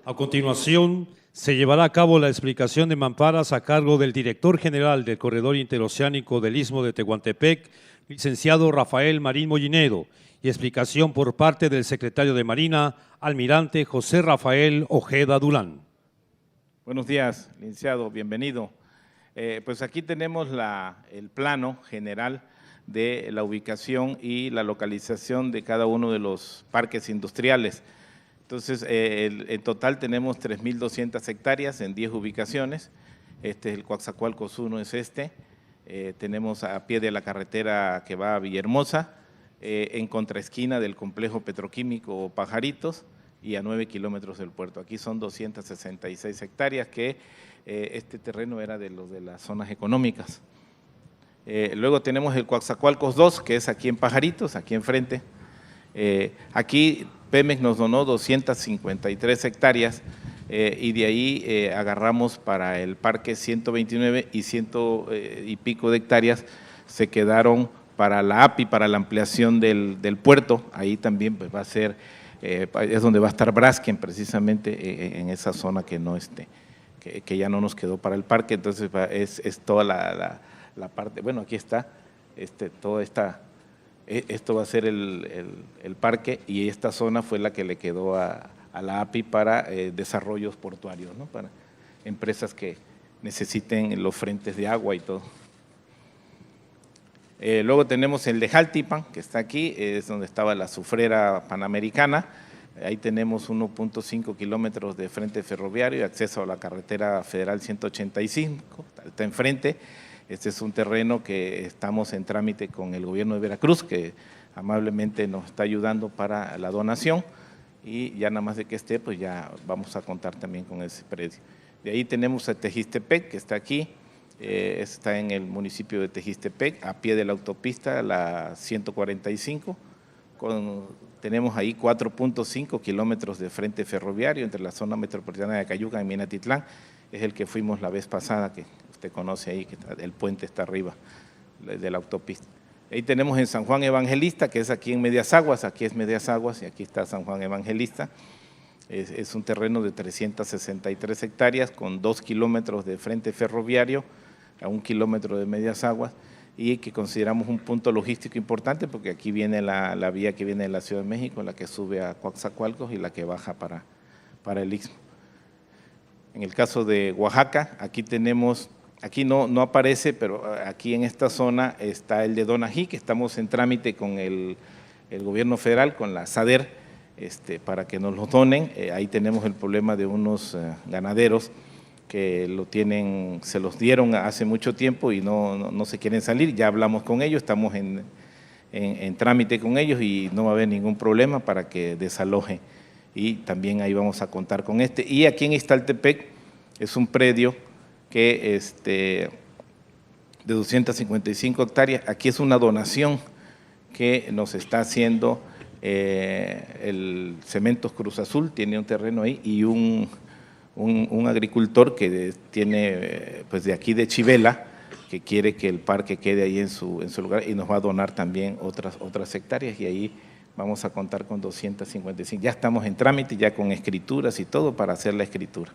A continuación, se llevará a cabo la explicación de mamparas a cargo del director general del Corredor Interoceánico del Istmo de Tehuantepec, licenciado Rafael Marín Mollinedo, y explicación por parte del secretario de Marina, almirante José Rafael Ojeda Durán. Buenos días, licenciado, bienvenido. Pues aquí tenemos el plano general de la ubicación y la localización de cada uno de los parques industriales. Entonces, en total tenemos 3.200 hectáreas en 10 ubicaciones. Este es el Coatzacoalcos 1, es este. Tenemos a pie de la carretera que va a Villahermosa, en contraesquina del complejo petroquímico Pajaritos y a 9 kilómetros del puerto. Aquí son 266 hectáreas que este terreno era de los de las zonas económicas. Luego tenemos el Coatzacoalcos 2, que es aquí en Pajaritos, aquí enfrente. Aquí Pemex nos donó 253 hectáreas y de ahí agarramos para el parque 129 y ciento y pico de hectáreas se quedaron para la API, para la ampliación del puerto. Ahí también pues, va a ser, es donde va a estar Braskem precisamente en esa zona que no que ya no nos quedó para el parque. Entonces es toda la parte, bueno, aquí está, toda esta… Esto va a ser el parque y esta zona fue la que le quedó a la API para desarrollos portuarios, ¿no? Para empresas que necesiten los frentes de agua y todo. Luego tenemos el de Jaltipan, que está aquí, es donde estaba la azufrera panamericana. Ahí tenemos 1.5 kilómetros de frente ferroviario y acceso a la carretera federal 185, está enfrente. Este es un terreno que estamos en trámite con el gobierno de Veracruz, que amablemente nos está ayudando para la donación y ya nada más de que esté, pues ya vamos a contar también con ese predio. De ahí tenemos a Tejistepec, que está aquí, está en el municipio de Tejistepec, a pie de la autopista, la 145, tenemos ahí 4.5 kilómetros de frente ferroviario entre la zona metropolitana de Acayucan y Minatitlán, es el que fuimos la vez pasada, que usted conoce ahí, que el puente está arriba de la autopista. Ahí tenemos en San Juan Evangelista, que es aquí en Medias Aguas, aquí es Medias Aguas y aquí está San Juan Evangelista. Es un terreno de 363 hectáreas con 2 kilómetros de frente ferroviario a 1 kilómetro de Medias Aguas y que consideramos un punto logístico importante porque aquí viene la vía que viene de la Ciudad de México, la que sube a Coatzacoalcos y la que baja para el Istmo. En el caso de Oaxaca, aquí tenemos, aquí no aparece, pero aquí en esta zona está el de Donají, que estamos en trámite con el gobierno federal, con la SADER, para que nos lo donen. Ahí tenemos el problema de unos ganaderos que se los dieron hace mucho tiempo y no se quieren salir. Ya hablamos con ellos, estamos en trámite con ellos y no va a haber ningún problema para que desalojen. Y también ahí vamos a contar con Y aquí en Ixtaltepec es un predio que de 255 hectáreas, aquí es una donación que nos está haciendo el Cementos Cruz Azul, tiene un terreno ahí y un agricultor que tiene pues de aquí de Chivela, que quiere que el parque quede ahí en su lugar y nos va a donar también otras hectáreas y ahí vamos a contar con 255. Ya estamos en trámite, ya con escrituras y todo para hacer la escritura.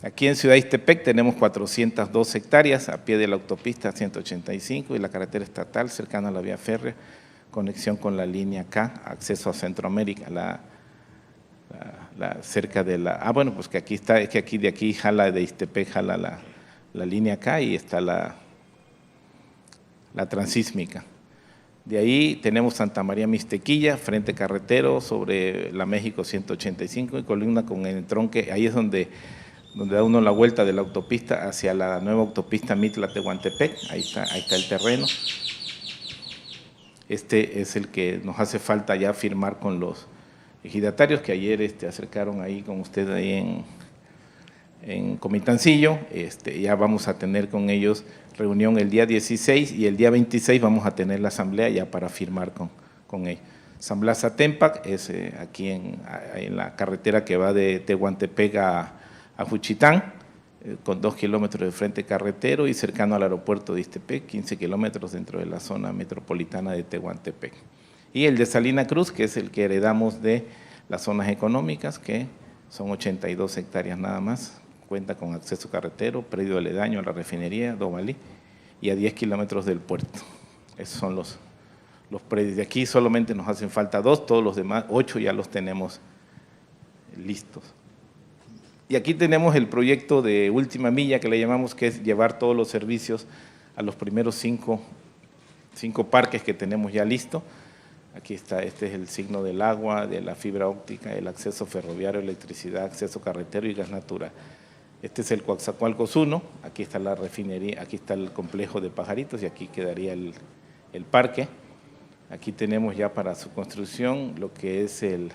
Aquí en Ciudad Ixtepec tenemos 402 hectáreas a pie de la autopista 185 y la carretera estatal cercana a la vía férrea, conexión con la línea K, acceso a Centroamérica, cerca de la… bueno, pues que aquí está, es que aquí de aquí jala de Ixtepec, jala la línea K y está la transísmica. De ahí tenemos Santa María Mixtequilla, frente carretero sobre la México 185 y columna con el entronque, ahí es donde da uno la vuelta de la autopista hacia la nueva autopista Mitla-Tehuantepec, ahí está el terreno. Este es el que nos hace falta ya firmar con los ejidatarios que ayer acercaron ahí con usted ahí en Comitancillo. Ya vamos a tener con ellos reunión el día 16 y el día 26 vamos a tener la asamblea ya para firmar con ellos. San Blas Atémpac es aquí en la carretera que va de Tehuantepec a Juchitán, con 2 kilómetros de frente carretero y cercano al aeropuerto de Ixtepec, 15 kilómetros dentro de la zona metropolitana de Tehuantepec. Y el de Salina Cruz, que es el que heredamos de las zonas económicas, que son 82 hectáreas nada más, cuenta con acceso carretero, predio aledaño a la refinería Domalí y a 10 kilómetros del puerto. Esos son los predios. De aquí solamente nos hacen falta 2, todos los demás 8 ya los tenemos listos. Y aquí tenemos el proyecto de última milla que le llamamos, que es llevar todos los servicios a los primeros 5 parques que tenemos ya listo. Aquí está, este es el signo del agua, de la fibra óptica, el acceso ferroviario, electricidad, acceso carretero y gas natural. Este es el Coatzacoalcos 1, aquí está la refinería, aquí está el complejo de Pajaritos y aquí quedaría el parque. Aquí tenemos ya para su construcción lo que es el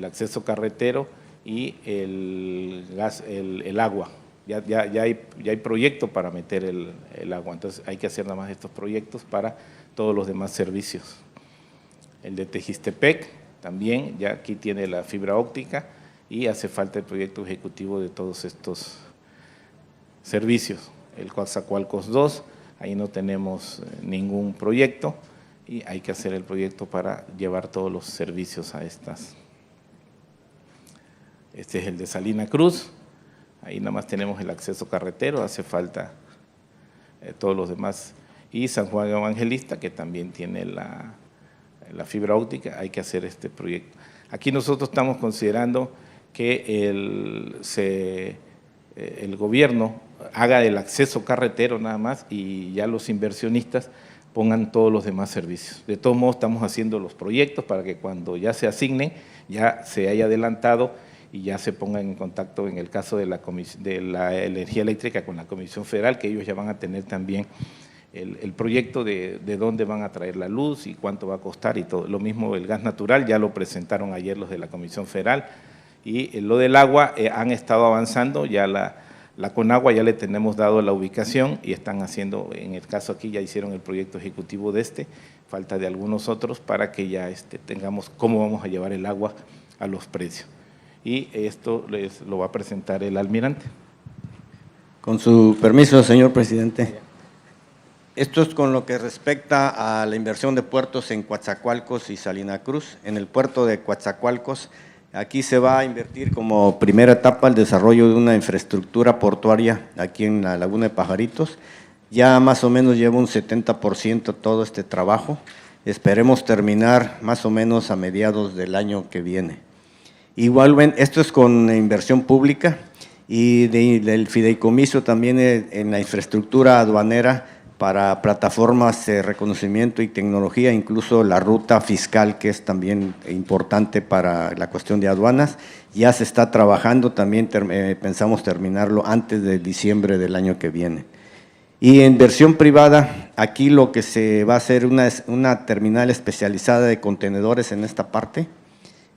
acceso carretero y el agua. Ya hay proyecto para meter el agua, entonces hay que hacer nada más estos proyectos para todos los demás servicios. El de Tejistepec también, ya aquí tiene la fibra óptica y hace falta el proyecto ejecutivo de todos estos servicios. El Coatzacoalcos 2, ahí no tenemos ningún proyecto y hay que hacer el proyecto para llevar todos los servicios a estas. Este es el de Salina Cruz, ahí nada más tenemos el acceso carretero, hace falta todos los demás. Y San Juan Evangelista, que también tiene la fibra óptica, hay que hacer este proyecto. Aquí nosotros estamos considerando que el gobierno haga el acceso carretero nada más y ya los inversionistas pongan todos los demás servicios. De todos modos estamos haciendo los proyectos para que cuando ya se asignen, ya se haya adelantado y ya se pongan en contacto en el caso de la energía eléctrica con la Comisión Federal, que ellos ya van a tener también el proyecto de dónde van a traer la luz y cuánto va a costar y todo. Lo mismo el gas natural, ya lo presentaron ayer los de la Comisión Federal. Y lo del agua han estado avanzando, ya la Conagua ya le tenemos dado la ubicación y están haciendo, en el caso aquí ya hicieron el proyecto ejecutivo de falta de algunos otros para que ya tengamos cómo vamos a llevar el agua a los precios. Y esto lo va a presentar el almirante. Con su permiso, señor presidente. Esto es con lo que respecta a la inversión de puertos en Coatzacoalcos y Salina Cruz. En el puerto de Coatzacoalcos, aquí se va a invertir como primera etapa el desarrollo de una infraestructura portuaria aquí en la Laguna de Pajaritos. Ya más o menos lleva un 70% todo este trabajo. Esperemos terminar más o menos a mediados del año que viene. Igual, esto es con inversión pública y del fideicomiso también en la infraestructura aduanera para plataformas de reconocimiento y tecnología, incluso la ruta fiscal, que es también importante para la cuestión de aduanas, ya se está trabajando, también pensamos terminarlo antes de diciembre del año que viene. Y en versión privada, aquí lo que se va a hacer una terminal especializada de contenedores en esta parte.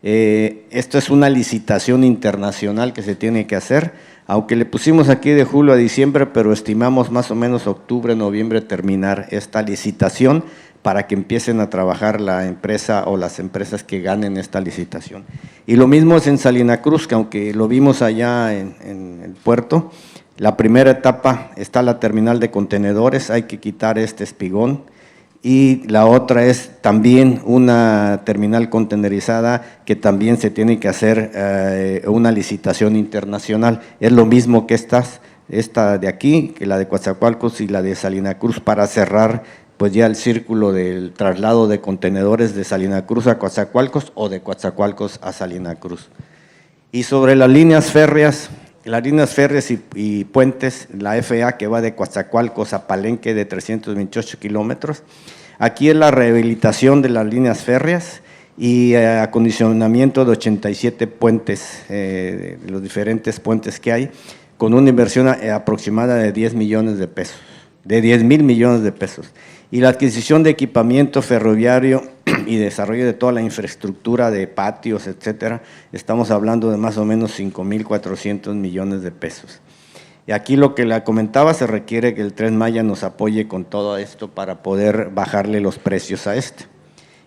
Esto es una licitación internacional que se tiene que hacer, aunque le pusimos aquí de julio a diciembre, pero estimamos más o menos octubre, noviembre terminar esta licitación para que empiecen a trabajar la empresa o las empresas que ganen esta licitación. Y lo mismo es en Salina Cruz, que aunque lo vimos allá en el puerto, la primera etapa está la terminal de contenedores, hay que quitar este espigón, y la otra es también una terminal contenerizada que también se tiene que hacer una licitación internacional. Es lo mismo que esta de aquí, que la de Coatzacoalcos y la de Salina Cruz, para cerrar pues ya el círculo del traslado de contenedores de Salina Cruz a Coatzacoalcos o de Coatzacoalcos a Salina Cruz. Y sobre las líneas férreas y puentes, la FA que va de Coatzacoalcos a Palenque de 328 kilómetros, aquí es la rehabilitación de las líneas férreas y acondicionamiento de 87 puentes, de los diferentes puentes que hay, con una inversión aproximada de 10 millones de pesos, de 10,000 millones de pesos. Y la adquisición de equipamiento ferroviario y desarrollo de toda la infraestructura de patios, etcétera, estamos hablando de más o menos 5,400 millones de pesos. Y aquí lo que la comentaba, se requiere que el Tren Maya nos apoye con todo esto para poder bajarle los precios a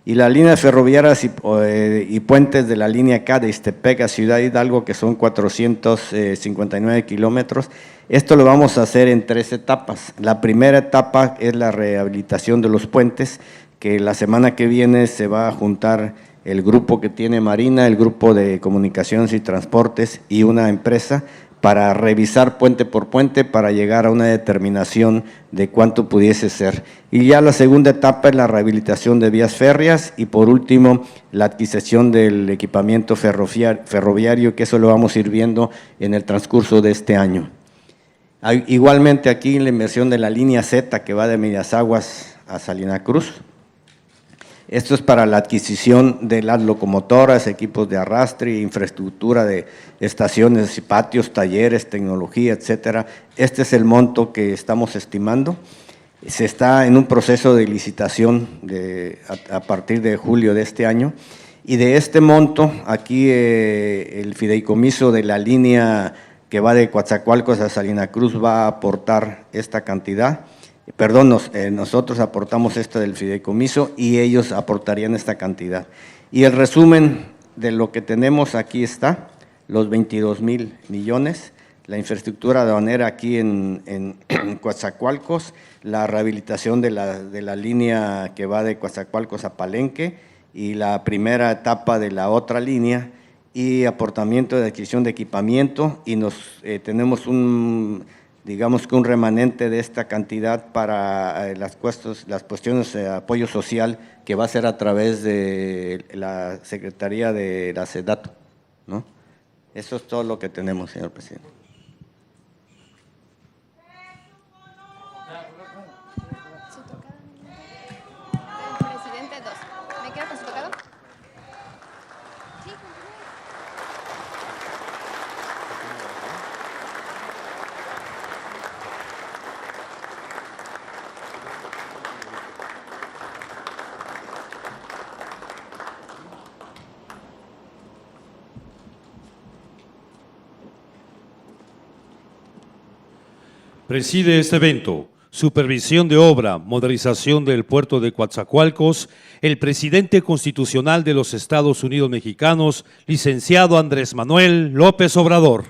Y las líneas ferroviarias y puentes de la línea K de Ixtepec a Ciudad Hidalgo, que son 459 kilómetros, esto lo vamos a hacer en 3 etapas. La primera etapa es la rehabilitación de los puentes, que la semana que viene se va a juntar el grupo que tiene Marina, el grupo de comunicaciones y transportes y una empresa para revisar puente por puente para llegar a una determinación de cuánto pudiese ser. Y ya la segunda etapa es la rehabilitación de vías férreas y por último la adquisición del equipamiento ferroviario, que eso lo vamos a ir viendo en el transcurso de este año. Igualmente aquí la inversión de la línea Z que va de Medias Aguas a Salina Cruz. Esto es para la adquisición de las locomotoras, equipos de arrastre, infraestructura de estaciones, patios, talleres, tecnología, etcétera. Este es el monto que estamos estimando. Se está en un proceso de licitación a partir de julio de este año. Y de este monto, aquí el fideicomiso de la línea que va de Coatzacoalcos a Salina Cruz va a aportar esta cantidad. Perdón, nosotros aportamos esto del fideicomiso y ellos aportarían esta cantidad. Y el resumen de lo que tenemos aquí está, los 22,000 millones, la infraestructura aduanera aquí en Coatzacoalcos, la rehabilitación de la línea que va de Coatzacoalcos a Palenque y la primera etapa de la otra línea y aportamiento de adquisición de equipamiento y tenemos digamos que un remanente de esta cantidad para las cuestiones de apoyo social que va a ser a través de la Secretaría de la SEDATU, ¿no? Eso es todo lo que tenemos, señor presidente. Presidente 2. ¿Me quedo con su tocado? Sí, Preside este evento, supervisión de obra, modernización del puerto de Coatzacoalcos, el presidente constitucional de los Estados Unidos Mexicanos, licenciado Andrés Manuel López Obrador.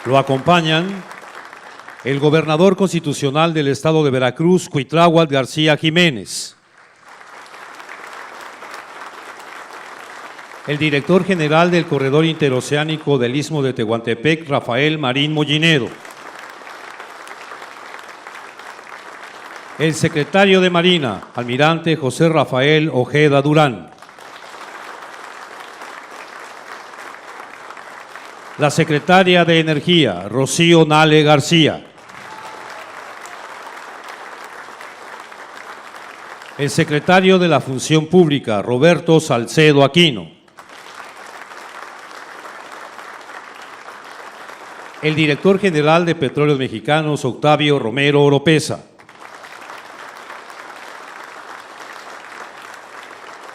Lo acompañan el gobernador constitucional del estado de Veracruz, Cuitláhuac García Jiménez. El director general del Corredor Interoceánico del Istmo de Tehuantepec, Rafael Marín Mollinedo. El secretario de Marina, almirante José Rafael Ojeda Durán. La secretaria de Energía, Rocío Nale García. El secretario de la Función Pública, Roberto Salcedo Aquino. El director general de Petróleos Mexicanos, Octavio Romero Oropesa.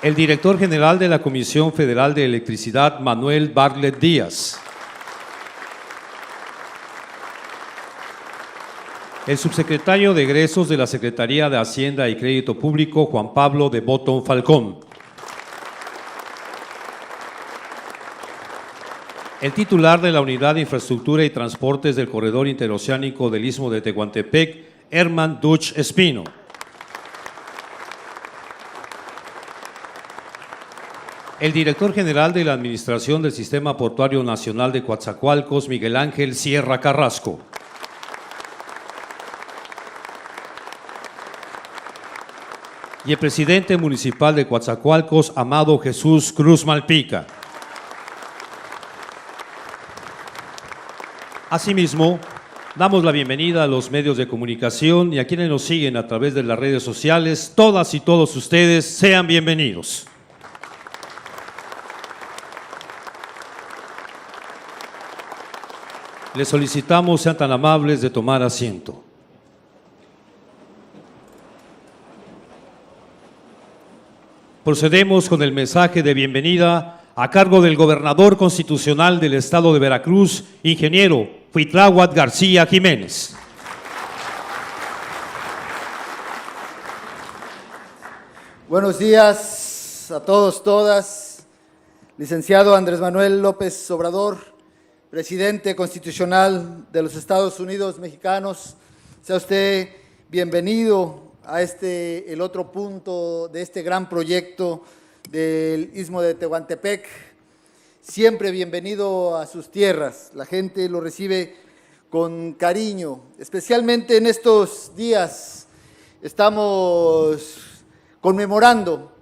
El director general de la Comisión Federal de Electricidad, Manuel Bartlett Díaz. El subsecretario de Egresos de la Secretaría de Hacienda y Crédito Público, Juan Pablo de Botton Falcón. El titular de la Unidad de Infraestructura y Transportes del Corredor Interoceánico del Istmo de Tehuantepec, Herman Duch Espino. El director general de la Administración del Sistema Portuario Nacional de Coatzacoalcos, Miguel Ángel Sierra Carrasco. Y el presidente municipal de Coatzacoalcos, Amado Jesús Cruz Malpica. Asimismo, damos la bienvenida a los medios de comunicación y a quienes nos siguen a través de las redes sociales. Todas y todos ustedes sean bienvenidos. Les solicitamos sean tan amables de tomar asiento. Procedemos con el mensaje de bienvenida a cargo del gobernador constitucional del estado de Veracruz, ingeniero Cuitláhuac García Jiménez. Buenos días a todos, todas. Licenciado Andrés Manuel López Obrador, presidente constitucional de los Estados Unidos Mexicanos, Sea usted bienvenido a el otro punto de este gran proyecto del Istmo de Tehuantepec. Siempre bienvenido a sus tierras. La gente lo recibe con cariño, especialmente en estos días. Estamos conmemorando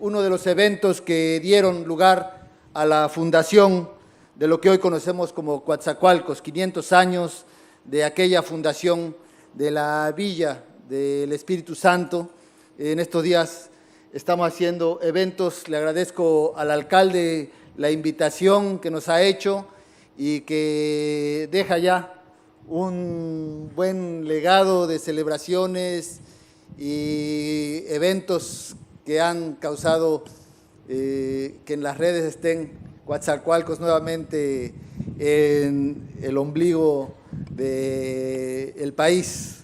uno de los eventos que dieron lugar a la fundación de lo que hoy conocemos como Coatzacoalcos, 500 años de aquella fundación de la Villa del Espíritu Santo. En estos días estamos haciendo eventos. Le agradezco al alcalde la invitación que nos ha hecho y que deja ya un buen legado de celebraciones y eventos que han causado que en las redes estén Coatzacoalcos nuevamente en el ombligo del país.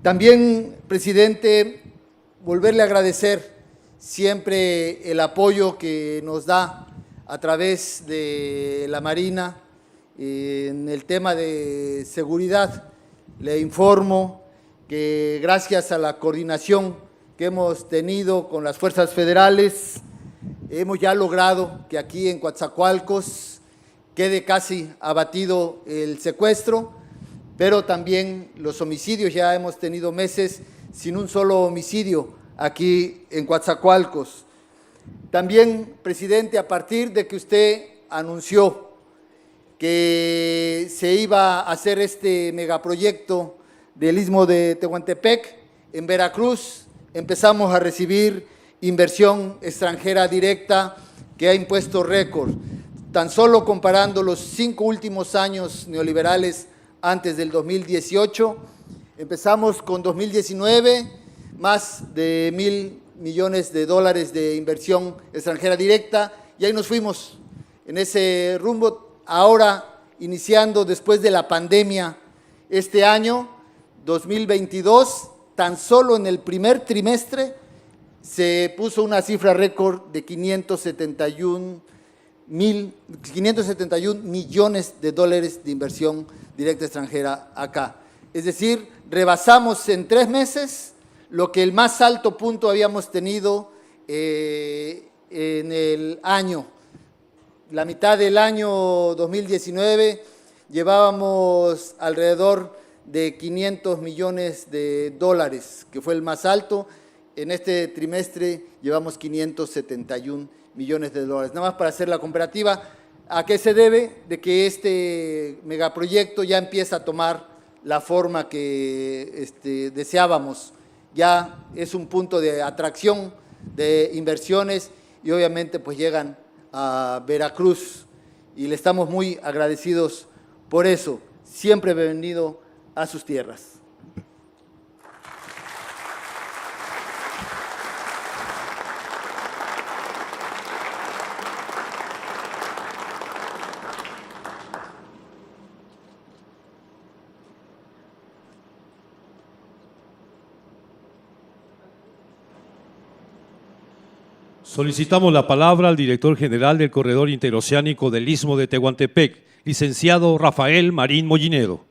También, presidente, volverle a agradecer siempre el apoyo que nos da a través de la Marina en el tema de seguridad. Le informo que gracias a la coordinación que hemos tenido con las fuerzas federales, hemos ya logrado que aquí en Coatzacoalcos quede casi abatido el secuestro, pero también los homicidios. Ya hemos tenido meses sin un solo homicidio aquí en Coatzacoalcos. También, presidente, a partir de que usted anunció que se iba a hacer este megaproyecto del Istmo de Tehuantepec, en Veracruz empezamos a recibir inversión extranjera directa que ha impuesto récord. Tan solo comparando los 5 últimos años neoliberales antes del 2018, empezamos con 2019, más de $1,000 millones de inversión extranjera directa, y ahí nos fuimos en ese rumbo. Ahora, iniciando después de la pandemia, este año 2022, tan solo en el primer trimestre se puso una cifra récord de 571 millones de dólares de inversión directa extranjera acá. Es decir, rebasamos en 3 meses lo que el más alto punto habíamos tenido en el año. La mitad del año 2019 llevábamos alrededor de 500 millones de dólares, que fue el más alto. En este trimestre llevamos 571 millones de dólares. Nada más para hacer la comparativa, ¿a qué se debe? De que este megaproyecto ya empieza a tomar la forma que deseábamos. Ya es un punto de atracción de inversiones y obviamente pues llegan a Veracruz y le estamos muy agradecidos por eso. Siempre bienvenido a sus tierras. Solicitamos la palabra al director general del Corredor Interoceánico del Istmo de Tehuantepec, licenciado Rafael Marín Mollinedo.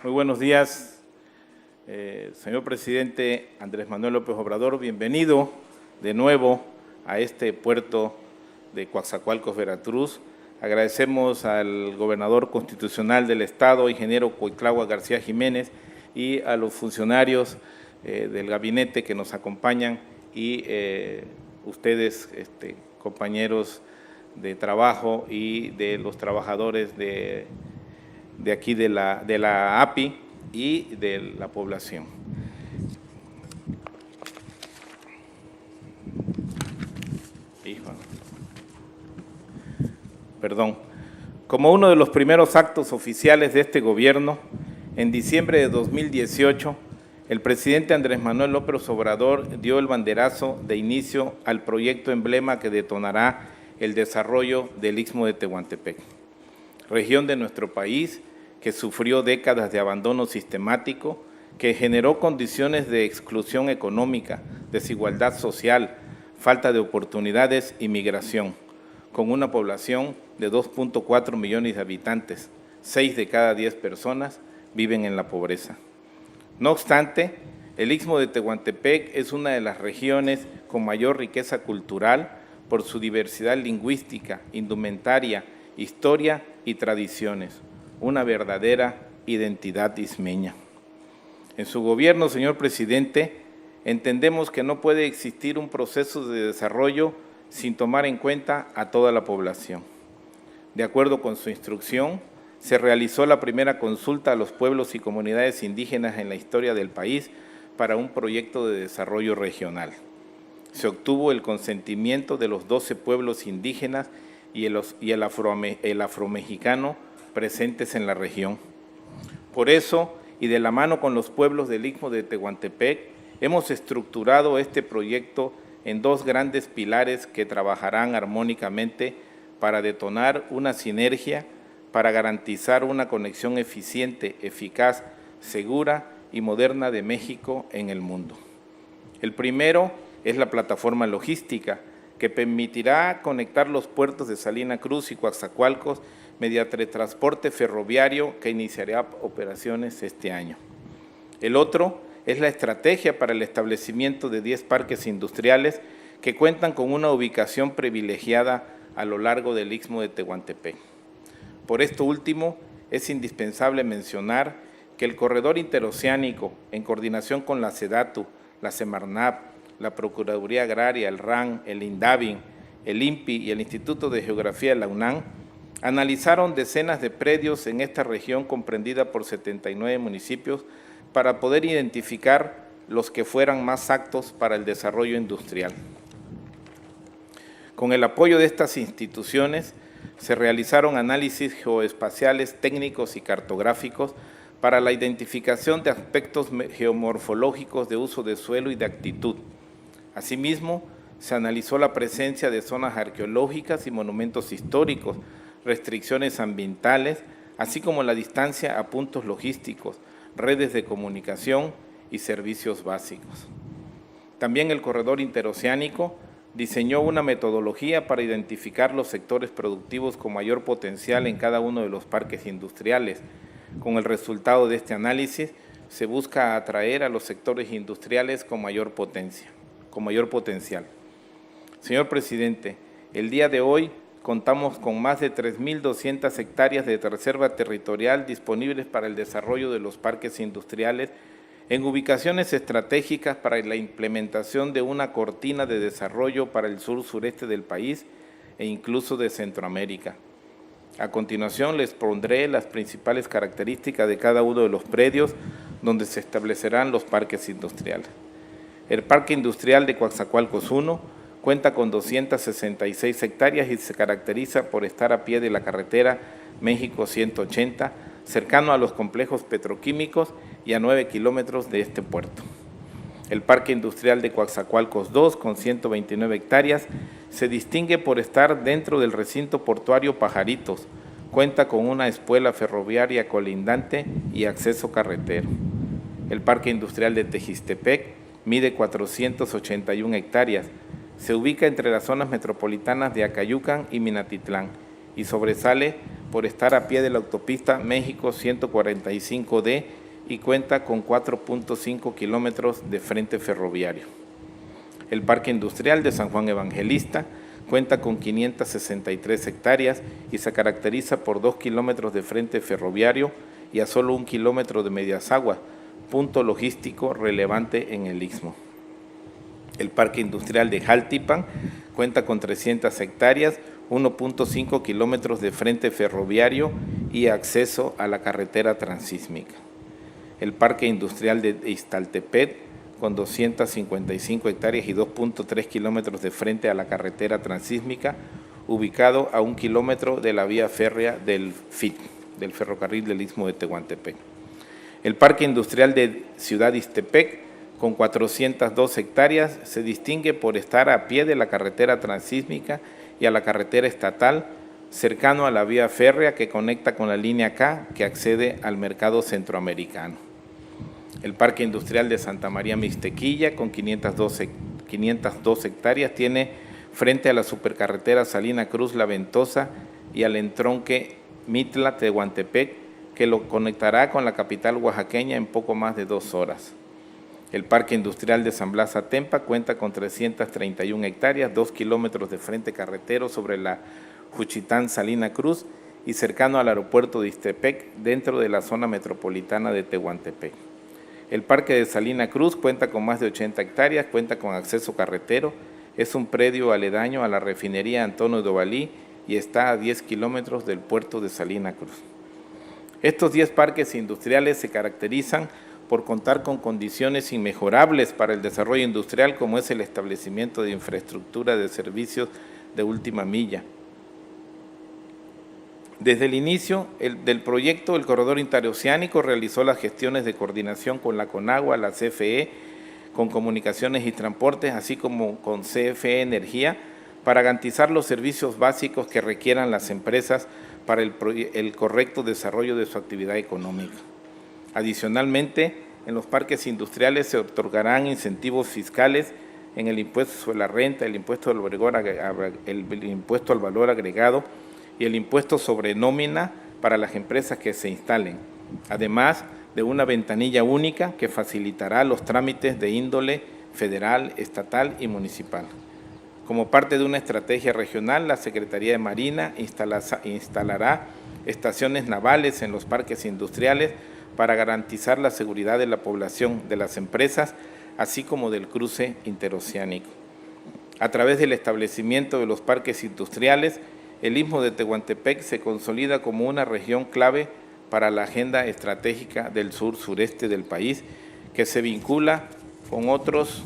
Muy buenos días, señor presidente Andrés Manuel López Obrador. Bienvenido de nuevo a este puerto de Coatzacoalcos, Veracruz. Agradecemos al gobernador constitucional del Estado, ingeniero Cuitlahua García Jiménez, y a los funcionarios del gabinete que nos acompañan y ustedes, compañeros de trabajo y de los trabajadores de aquí de la API y de la población. Como uno de los primeros actos oficiales de este gobierno, en diciembre de 2018, el presidente Andrés Manuel López Obrador dio el banderazo de inicio al proyecto emblema que detonará el desarrollo del Istmo de Tehuantepec, región de nuestro país que sufrió décadas de abandono sistemático, que generó condiciones de exclusión económica, desigualdad social, falta de oportunidades y migración, con una población de 2.4 millones de habitantes. 6 de cada 10 personas viven en la pobreza. No obstante, el Istmo de Tehuantepec es una de las regiones con mayor riqueza cultural por su diversidad lingüística, indumentaria, historia y tradiciones, una verdadera identidad ismeña. En su gobierno, señor presidente, entendemos que no puede existir un proceso de desarrollo sin tomar en cuenta a toda la población. De acuerdo con su instrucción, se realizó la primera consulta a los pueblos y comunidades indígenas en la historia del país para un proyecto de desarrollo regional. Se obtuvo el consentimiento de los 12 pueblos indígenas y el afromexicano presentes en la región. Por eso, y de la mano con los pueblos del Istmo de Tehuantepec, hemos estructurado este proyecto en 2 grandes pilares que trabajarán armónicamente para detonar una sinergia, para garantizar una conexión eficiente, eficaz, segura y moderna de México en el mundo. El primero es la plataforma logística, que permitirá conectar los puertos de Salina Cruz y Coatzacoalcos mediante transporte ferroviario que iniciará operaciones este año. El otro es la estrategia para el establecimiento de 10 parques industriales que cuentan con una ubicación privilegiada a lo largo del Istmo de Tehuantepec. Por esto último, es indispensable mencionar que el corredor interoceánico, en coordinación con la SEDATU, la Semarnat, la Procuraduría Agraria, el RAN, el INDAVIN, el INPI y el Instituto de Geografía de la UNAM, analizaron decenas de predios en esta región comprendida por 79 municipios para poder identificar los que fueran más aptos para el desarrollo industrial. Con el apoyo de estas instituciones, se realizaron análisis geoespaciales técnicos y cartográficos para la identificación de aspectos geomorfológicos de uso de suelo y de actitud. Asimismo, se analizó la presencia de zonas arqueológicas y monumentos históricos, restricciones ambientales, así como la distancia a puntos logísticos, redes de comunicación y servicios básicos. También el corredor interoceánico diseñó una metodología para identificar los sectores productivos con mayor potencial en cada uno de los parques industriales. Con el resultado de este análisis, se busca atraer a los sectores industriales con mayor potencial. Señor presidente, el día de hoy contamos con más de 3.200 hectáreas de reserva territorial disponibles para el desarrollo de los parques industriales en ubicaciones estratégicas para la implementación de una cortina de desarrollo para el sur-sureste del país e incluso de Centroamérica. A continuación les pondré las principales características de cada uno de los predios donde se establecerán los parques industriales. El Parque Industrial de Coatzacoalcos 1 cuenta con 266 hectáreas y se caracteriza por estar a pie de la carretera México 180, cercano a los complejos petroquímicos y a 9 kilómetros de este puerto. El Parque Industrial de Coatzacoalcos 2, con 129 hectáreas, se distingue por estar dentro del recinto portuario Pajaritos. Cuenta con una espuela ferroviaria colindante y acceso carretero. El Parque Industrial de Tejistepec mide 481 hectáreas. Se ubica entre las zonas metropolitanas de Acayucan y Minatitlán y sobresale por estar a pie de la autopista México 145D y cuenta con 4.5 kilómetros de frente ferroviario. El Parque Industrial de San Juan Evangelista cuenta con 563 hectáreas y se caracteriza por 2 kilómetros de frente ferroviario y a solo 1 kilómetro de medias aguas, punto logístico relevante en el Istmo. El Parque Industrial de Jaltipan cuenta con 300 hectáreas, 1.5 kilómetros de frente ferroviario y acceso a la carretera transísmica. El Parque Industrial de Iztaltepec, con 255 hectáreas y 2.3 kilómetros de frente a la carretera transísmica, ubicado a 1 kilómetro de la vía férrea del FIT, del ferrocarril del Istmo de Tehuantepec. El Parque Industrial de Ciudad Ixtepec, con 402 hectáreas, se distingue por estar a pie de la carretera transísmica y a la carretera estatal, cercano a la vía férrea que conecta con la línea K que accede al mercado centroamericano. El Parque Industrial de Santa María Mixtequilla, con 502 hectáreas, tiene frente a la supercarretera Salina Cruz-La Ventosa y al entronque Mitla-Tehuantepec, que lo conectará con la capital oaxaqueña en poco más de 2 horas. El Parque Industrial de San Blas Atempa cuenta con 331 hectáreas, 2 kilómetros de frente carretero sobre la Juchitán-Salina Cruz y cercano al aeropuerto de Ixtepec, dentro de la zona metropolitana de Tehuantepec. El Parque de Salina Cruz cuenta con más de 80 hectáreas, cuenta con acceso carretero, es un predio aledaño a la refinería Antonio Dovalí y está a 10 kilómetros del puerto de Salina Cruz. Estos 10 parques industriales se caracterizan por contar con condiciones inmejorables para el desarrollo industrial, como es el establecimiento de infraestructura de servicios de última milla. Desde el inicio del proyecto, el Corredor Interoceánico realizó las gestiones de coordinación con la CONAGUA, la CFE, con Comunicaciones y Transportes, así como con CFE Energía, para garantizar los servicios básicos que requieran las empresas para el correcto desarrollo de su actividad económica. Adicionalmente, en los parques industriales se otorgarán incentivos fiscales en el impuesto sobre la renta, el impuesto al valor agregado y el impuesto sobre nómina para las empresas que se instalen, además de una ventanilla única que facilitará los trámites de índole federal, estatal y municipal. Como parte de una estrategia regional, la Secretaría de Marina instalará estaciones navales en los parques industriales para garantizar la seguridad de la población, de las empresas, así como del cruce interoceánico. A través del establecimiento de los parques industriales, el Istmo de Tehuantepec se consolida como una región clave para la agenda estratégica del sur-sureste del país, que se vincula con otros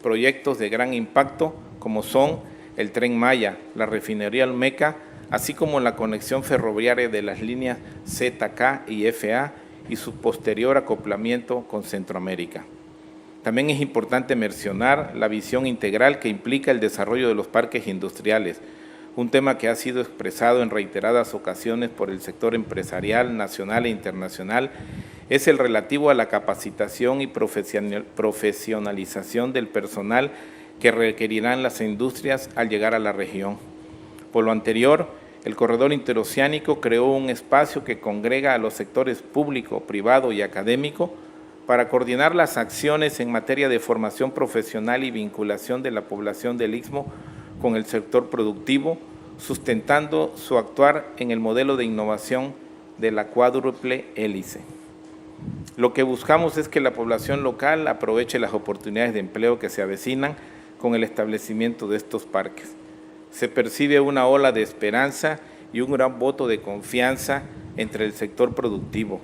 proyectos de gran impacto, como son el Tren Maya, la refinería Olmeca, así como la conexión ferroviaria de las líneas ZK y FA y su posterior acoplamiento con Centroamérica. También es importante mencionar la visión integral que implica el desarrollo de los parques industriales, un tema que ha sido expresado en reiteradas ocasiones por el sector empresarial nacional e internacional, es el relativo a la capacitación y profesionalización del personal que requerirán las industrias al llegar a la región. Por lo anterior, el Corredor Interoceánico creó un espacio que congrega a los sectores público, privado y académico para coordinar las acciones en materia de formación profesional y vinculación de la población del Istmo con el sector productivo, sustentando su actuar en el modelo de innovación de la cuádruple hélice. Lo que buscamos es que la población local aproveche las oportunidades de empleo que se avecinan con el establecimiento de estos parques. Se percibe una ola de esperanza y un gran voto de confianza entre el sector productivo.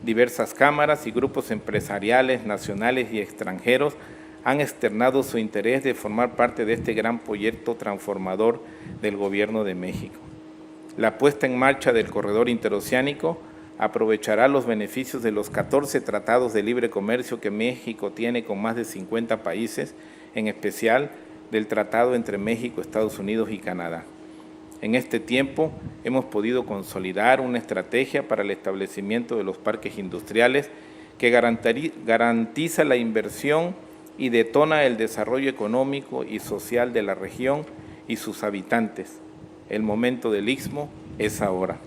Diversas cámaras y grupos empresariales nacionales y extranjeros han externado su interés de formar parte de este gran proyecto transformador del Gobierno de México. La puesta en marcha del Corredor Interoceánico aprovechará los beneficios de los 14 tratados de libre comercio que México tiene con más de 50 países, en especial del tratado entre México, Estados Unidos y Canadá. En este tiempo hemos podido consolidar una estrategia para el establecimiento de los parques industriales que garantiza la inversión y detona el desarrollo económico y social de la región y sus habitantes. El momento del Istmo es ahora.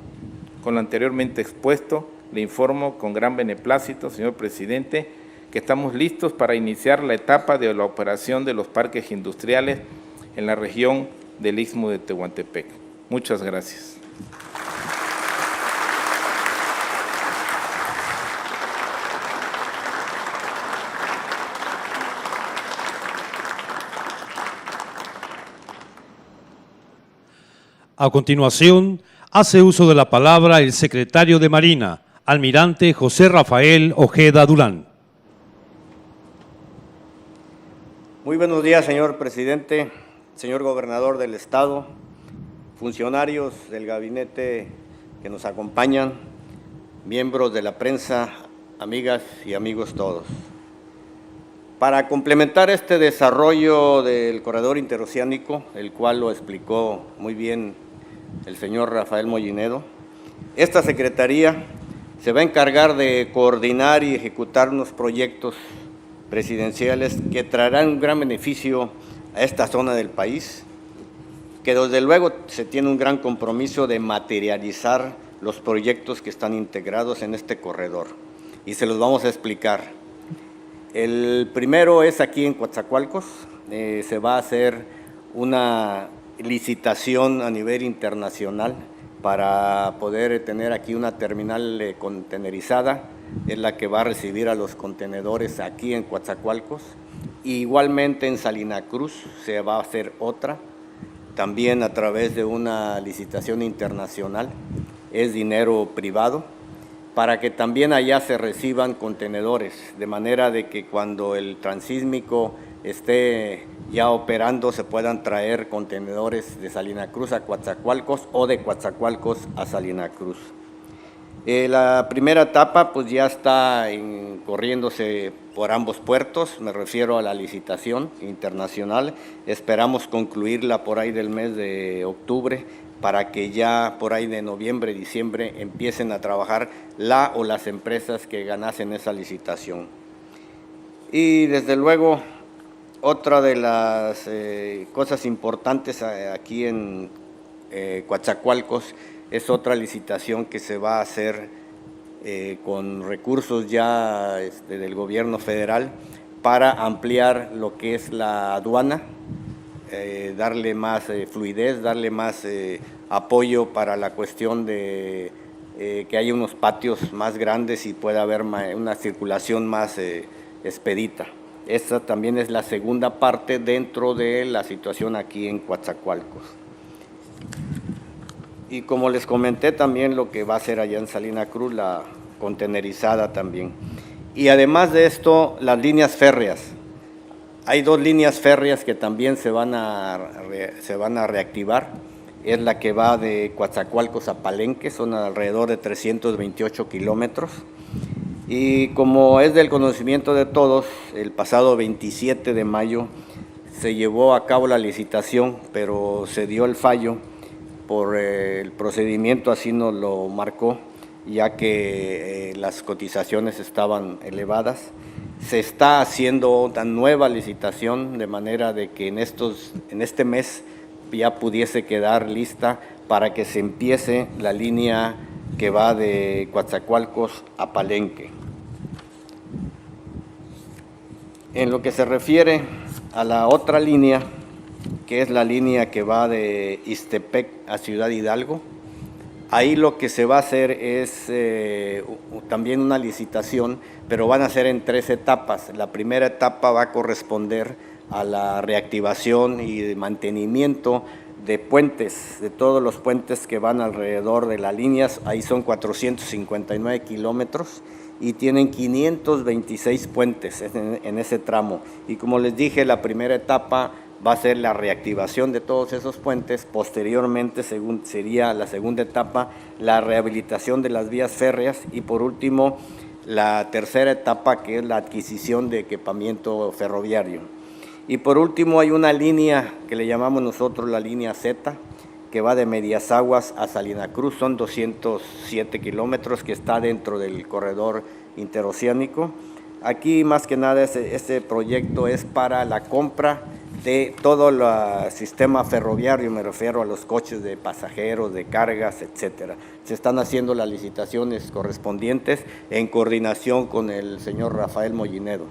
Con lo anteriormente expuesto, le informo con gran beneplácito, señor presidente, que estamos listos para iniciar la etapa de la operación de los parques industriales en la región del Istmo de Tehuantepec. Muchas gracias. A continuación, hace uso de la palabra el secretario de Marina, almirante José Rafael Ojeda Durán. Muy buenos días, señor presidente, señor gobernador del estado, funcionarios del gabinete que nos acompañan, miembros de la prensa, amigas y amigos todos. Para complementar este desarrollo del corredor interoceánico, el cual lo explicó muy bien el señor Rafael Mollinedo, esta secretaría se va a encargar de coordinar y ejecutar unos proyectos presidenciales que traerán un gran beneficio a esta zona del país, que desde luego se tiene un gran compromiso de materializar los proyectos que están integrados en este corredor, y se los vamos a explicar. El primero es aquí en Coatzacoalcos, se va a hacer una licitación a nivel internacional para poder tener aquí una terminal contenerizada, es la que va a recibir a los contenedores aquí en Coatzacoalcos. Igualmente en Salina Cruz se va a hacer otra, también a través de una licitación internacional, es dinero privado, para que también allá se reciban contenedores, de manera de que cuando el transísmico esté ya operando se puedan traer contenedores de Salina Cruz a Coatzacoalcos o de Coatzacoalcos a Salina Cruz. La primera etapa pues ya está corriéndose por ambos puertos, me refiero a la licitación internacional, esperamos concluirla por ahí del mes de octubre para que ya por ahí de noviembre, diciembre empiecen a trabajar la o las empresas que ganasen esa licitación. Y desde luego otra de las cosas importantes aquí en Coatzacoalcos es otra licitación que se va a hacer con recursos ya del gobierno federal para ampliar lo que es la aduana, darle más fluidez, darle más apoyo para la cuestión de que haya unos patios más grandes y pueda haber una circulación más expedita. Esta también es la segunda parte dentro de la situación aquí en Coatzacoalcos. Y como les comenté también lo que va a ser allá en Salina Cruz, la contenerizada también. Y además de esto, las líneas férreas. Hay dos líneas férreas que también se van a reactivar. Es la que va de Coatzacoalcos a Palenque, son alrededor de 328 kilómetros. Y como es del conocimiento de todos, el pasado 27 de mayo se llevó a cabo la licitación, pero se dio el fallo por el procedimiento, así nos lo marcó, ya que las cotizaciones estaban elevadas. Se está haciendo una nueva licitación de manera de que en este mes ya pudiese quedar lista para que se empiece la línea que va de Coatzacoalcos a Palenque. En lo que se refiere a la otra línea, que es la línea que va de Ixtepec a Ciudad Hidalgo, ahí lo que se va a hacer es también una licitación, pero van a ser en 3 etapas. La primera etapa va a corresponder a la reactivación y mantenimiento de puentes, de todos los puentes que van alrededor de las líneas. Ahí son 459 kilómetros y tienen 526 puentes en ese tramo. Y como les dije, la primera etapa va a ser la reactivación de todos esos puentes. Posteriormente, sería la segunda etapa, la rehabilitación de las vías férreas, y por último, la tercera etapa, que es la adquisición de equipamiento ferroviario. Y por último, hay una línea que le llamamos nosotros la línea Z, que va de Medias Aguas a Salina Cruz, son 207 kilómetros, que está dentro del corredor interoceánico. Aquí más que nada este proyecto es para la compra de todo el sistema ferroviario, me refiero a los coches de pasajeros, de cargas, etcétera. Se están haciendo las licitaciones correspondientes en coordinación con el señor Rafael Mollinedo.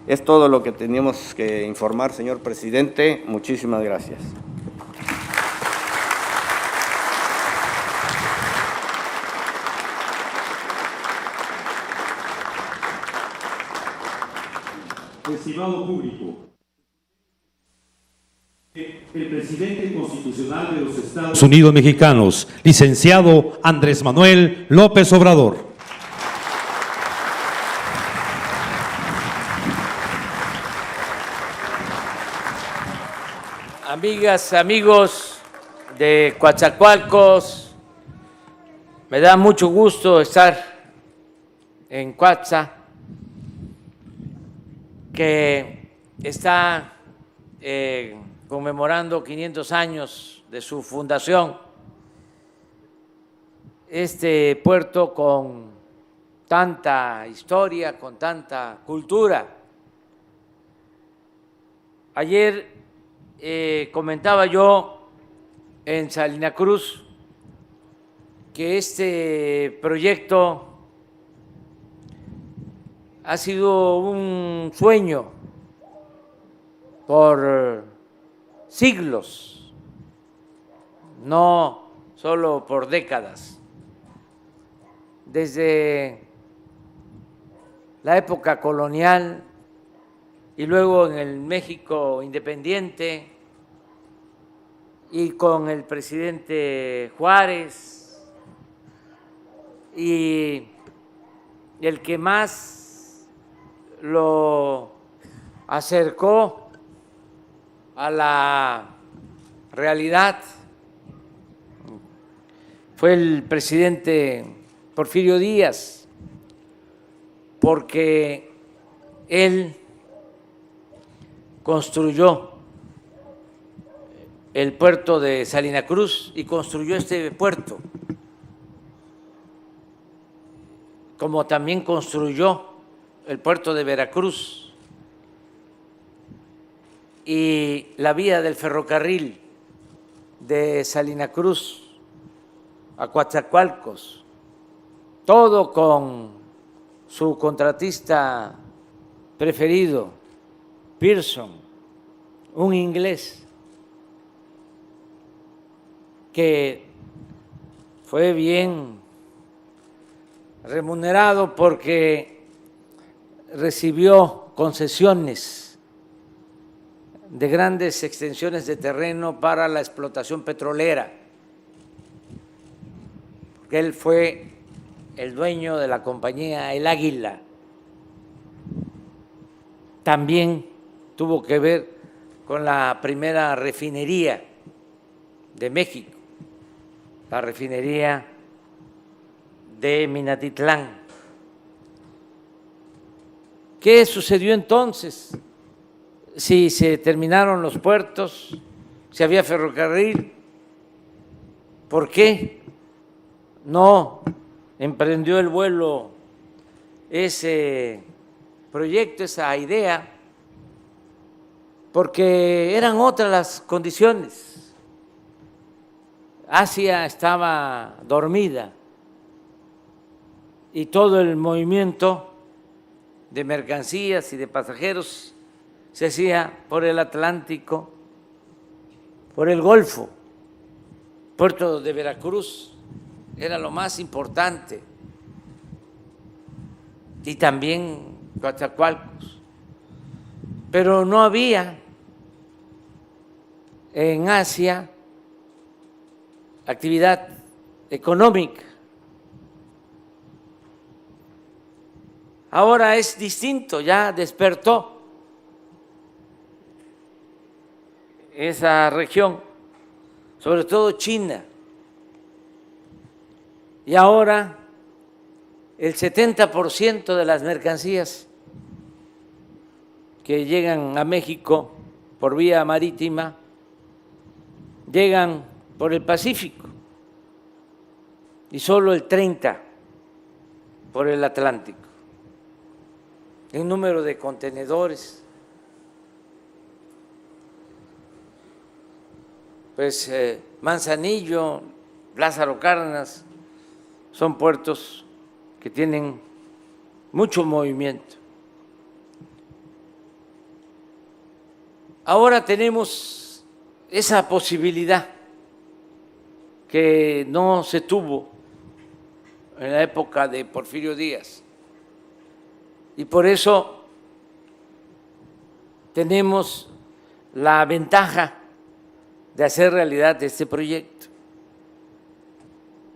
Es todo lo que teníamos que informar, señor presidente. Muchísimas gracias. Estimado público, el presidente constitucional de los Estados Unidos mexicanos, licenciado Andrés Manuel López Obrador. Amigas, amigos de Coatzacoalcos, me da mucho gusto estar en Coatza, que está conmemorando 500 años de su fundación. Este puerto con tanta historia, con tanta cultura. Ayer comentaba yo en Salina Cruz que este proyecto ha sido un sueño por siglos, no solo por décadas. Desde la época colonial y luego en el México independiente y con el presidente Juárez, y el que más lo acercó a la realidad fue el presidente Porfirio Díaz, porque él construyó el puerto de Salina Cruz y construyó este puerto, como también construyó el puerto de Veracruz y la vía del ferrocarril de Salina Cruz a Coatzacoalcos, todo con su contratista preferido, Pearson, un inglés que fue bien remunerado porque recibió concesiones de grandes extensiones de terreno para la explotación petrolera, porque él fue el dueño de la compañía El Águila. También tuvo que ver con la primera refinería de México, la refinería de Minatitlán. ¿Qué sucedió entonces? Si se terminaron los puertos, si había ferrocarril, ¿por qué no emprendió el vuelo ese proyecto, esa idea? Porque eran otras las condiciones. Asia estaba dormida y todo el movimiento de mercancías y de pasajeros se hacía por el Atlántico, por el Golfo. Puerto de Veracruz era lo más importante, y también Coatzacoalcos, pero no había en Asia actividad económica. Ahora es distinto, ya despertó esa región, sobre todo China, y ahora el 70% de las mercancías que llegan a México por vía marítima llegan por el Pacífico y solo el 30% por el Atlántico. En número de contenedores, pues Manzanillo, Lázaro Cárdenas, son puertos que tienen mucho movimiento. Ahora tenemos esa posibilidad que no se tuvo en la época de Porfirio Díaz, y por eso tenemos la ventaja de hacer realidad este proyecto.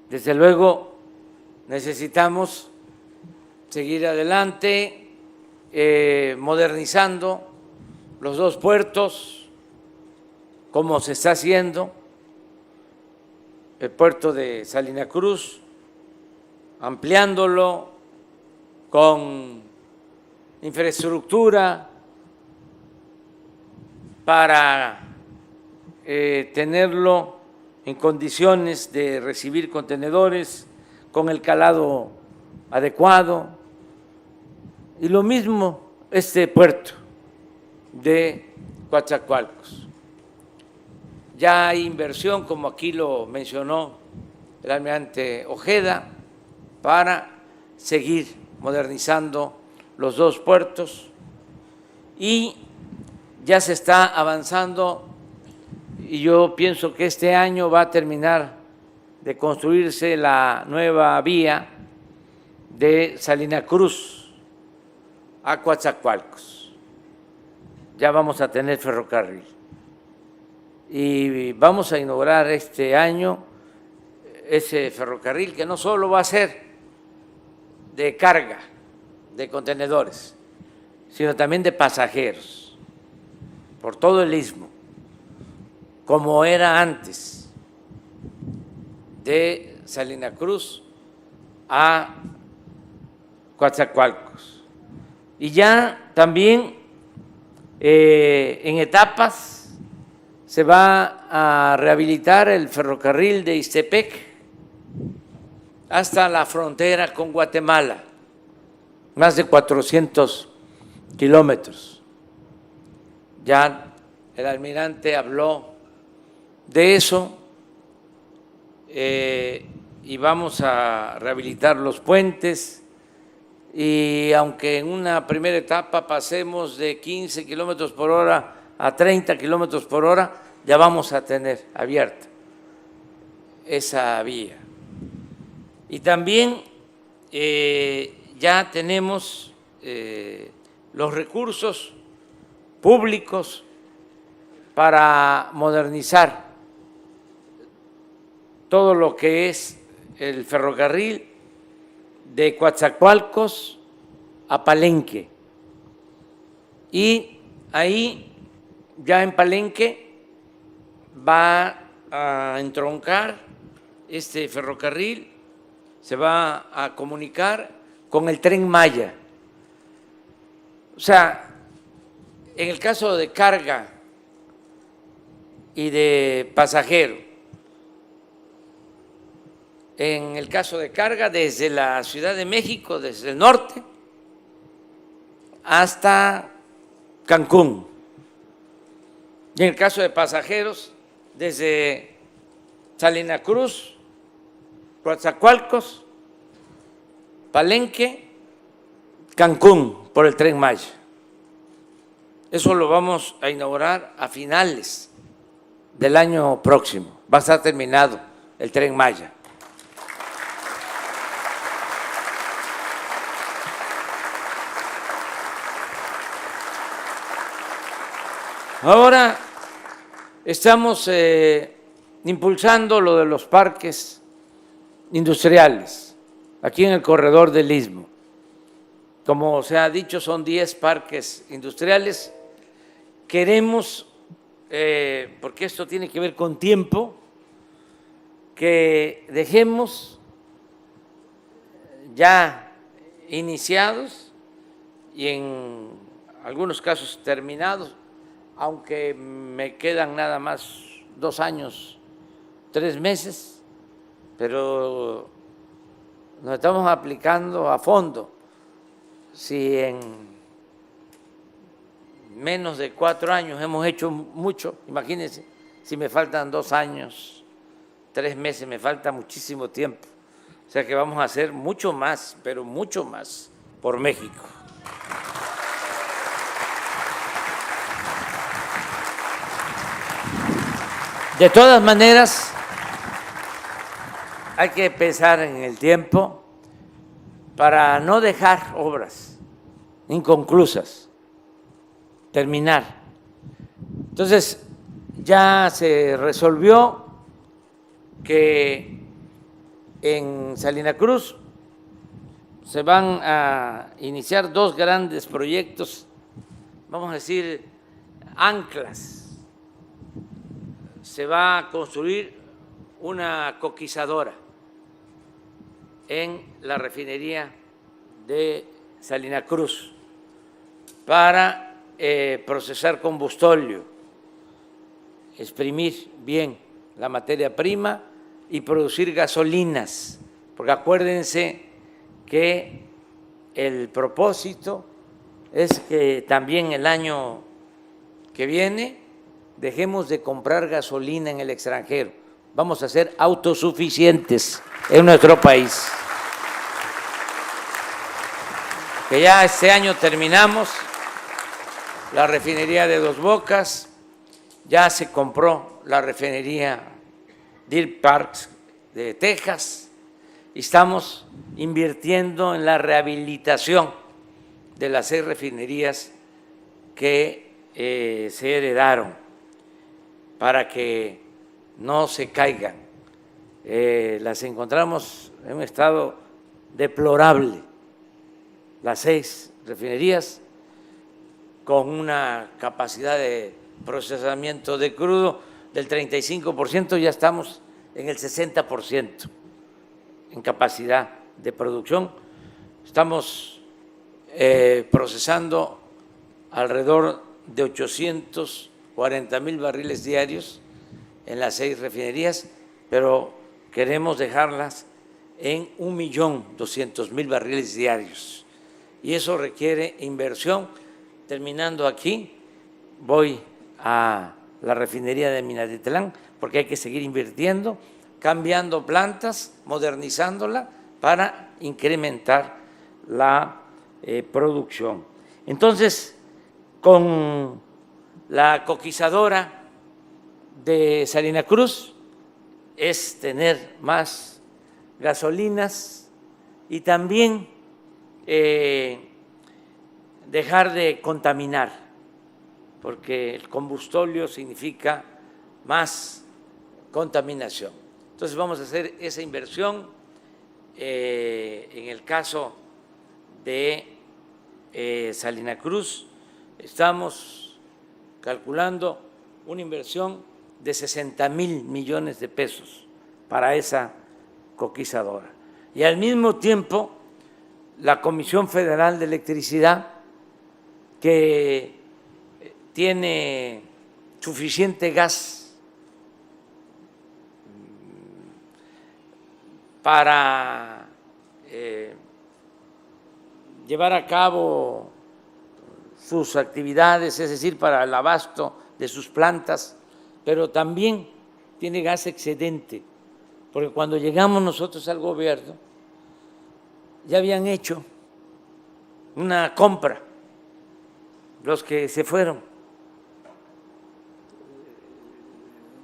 Desde luego necesitamos seguir adelante, modernizando los dos puertos, como se está haciendo, el puerto de Salina Cruz, ampliándolo con infraestructura para tenerlo en condiciones de recibir contenedores con el calado adecuado, y lo mismo este puerto de Coatzacoalcos. ya hay inversión, como aquí lo mencionó el almirante Ojeda, para seguir modernizando los dos puertos, y ya se está avanzando, y yo pienso que este año va a terminar de construirse la nueva vía de Salina Cruz a Coatzacoalcos. Ya vamos a tener ferrocarril. Y vamos a inaugurar este año ese ferrocarril, que no solo va a ser de carga de contenedores, sino también de pasajeros, por todo el istmo, como era antes, de Salina Cruz a Coatzacoalcos. Y ya también en etapas se va a rehabilitar el ferrocarril de Ixtepec hasta la frontera con Guatemala, más de 400 kilómetros. Ya el almirante habló de eso, y vamos a rehabilitar los puentes, y aunque en una primera etapa pasemos de 15 kilómetros por hora a 30 kilómetros por hora, ya vamos a tener abierta esa vía. Y también ya tenemos los recursos públicos para modernizar todo lo que es el ferrocarril de Coatzacoalcos a Palenque. Y ahí, ya en Palenque, va a entroncar este ferrocarril, se va a comunicar con el Tren Maya. O sea, en el caso de carga y de pasajero, en el caso de carga desde la Ciudad de México, desde el norte hasta Cancún, y en el caso de pasajeros desde Salina Cruz, Coatzacoalcos, Palenque, Cancún, por el Tren Maya. Eso lo vamos a inaugurar a finales del año próximo. Va a estar terminado el Tren Maya. Ahora estamos impulsando lo de los parques industriales aquí en el corredor del Istmo. Como se ha dicho, son 10 parques industriales. Queremos, porque esto tiene que ver con tiempo, que dejemos ya iniciados y en algunos casos terminados, aunque me quedan nada más 2 años, 3 meses, pero nos estamos aplicando a fondo. Si en menos de 4 años hemos hecho mucho, imagínense, si me faltan 2 años, 3 meses, me falta muchísimo tiempo. O sea que vamos a hacer mucho más, pero mucho más por México. De todas maneras, hay que pensar en el tiempo para no dejar obras inconclusas, terminar. Entonces, ya se resolvió que en Salina Cruz se van a iniciar 2 grandes proyectos, vamos a decir, anclas. Se va a construir una coquizadora en la refinería de Salina Cruz para procesar combustóleo, exprimir bien la materia prima y producir gasolinas, porque acuérdense que el propósito es que también el año que viene dejemos de comprar gasolina en el extranjero. Vamos a ser autosuficientes en nuestro país. Que ya este año terminamos la refinería de Dos Bocas, ya se compró la refinería Deer Park de Texas y estamos invirtiendo en la rehabilitación de las 6 refinerías que se heredaron para que no se caigan. Las encontramos en un estado deplorable, las 6 refinerías, con una capacidad de procesamiento de crudo del 35%, ya estamos en el 60% en capacidad de producción. Estamos procesando alrededor de 840,000 barriles diarios en las 6 refinerías, pero queremos dejarlas en 1.200.000 barriles diarios. Y eso requiere inversión. Terminando aquí, voy a la refinería de Minatitlán, porque hay que seguir invirtiendo, cambiando plantas, modernizándola para incrementar la producción. Entonces, con la coquizadora de Salina Cruz es tener más gasolinas y también dejar de contaminar, porque el combustóleo significa más contaminación. Entonces vamos a hacer esa inversión. En el caso de Salina Cruz estamos calculando una inversión de 60,000 millones de pesos para esa coquizadora. Y al mismo tiempo, la Comisión Federal de Electricidad, que tiene suficiente gas para llevar a cabo sus actividades, es decir, para el abasto de sus plantas, pero también tiene gas excedente, porque cuando llegamos nosotros al gobierno ya habían hecho una compra los que se fueron,